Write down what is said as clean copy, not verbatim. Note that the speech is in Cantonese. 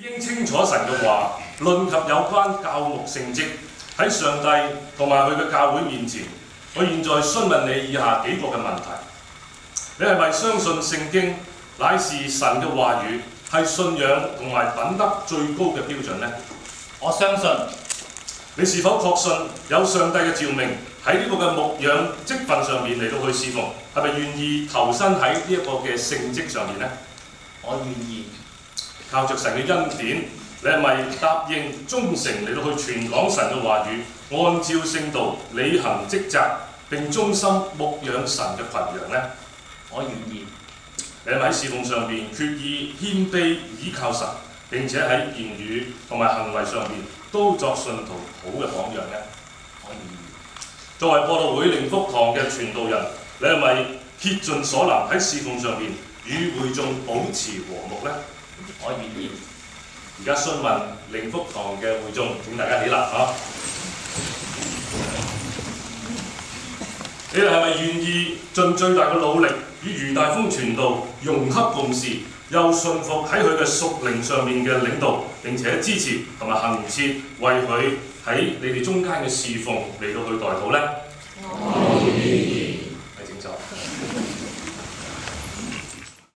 已經清楚神嘅話，論及有關教牧聖職喺上帝同埋佢嘅教會面前，我現在詢問你以下幾個嘅問題：你係咪相信聖經乃是神嘅話語，係信仰同埋品德最高嘅標準呢？我相信。你是否確信有上帝嘅召命喺呢個嘅牧養職份上面嚟到去侍奉？係咪願意投身喺呢一個嘅聖職上面呢？我願意。靠着神嘅恩典，你係咪答應忠誠嚟到去傳講神嘅話語，按照聖道履行職責，並忠心牧養神嘅群羊呢？我願意。你係咪喺侍奉上邊決意謙卑倚靠神，並且喺言語同埋行為上邊都作信徒好嘅榜樣呢？我願意。作為播道會靈福堂嘅傳道人，你係咪竭盡所能喺侍奉上邊與會眾保持和睦呢？我願意。而家詢問靈福堂嘅會眾，請大家起立嚇。你哋係咪願意盡最大嘅努力與余大豐傳道融洽共事，又信服喺佢嘅屬靈上面嘅領導，並且支持同埋恆切為佢喺你哋中間嘅侍奉嚟到去代禱呢？我願意。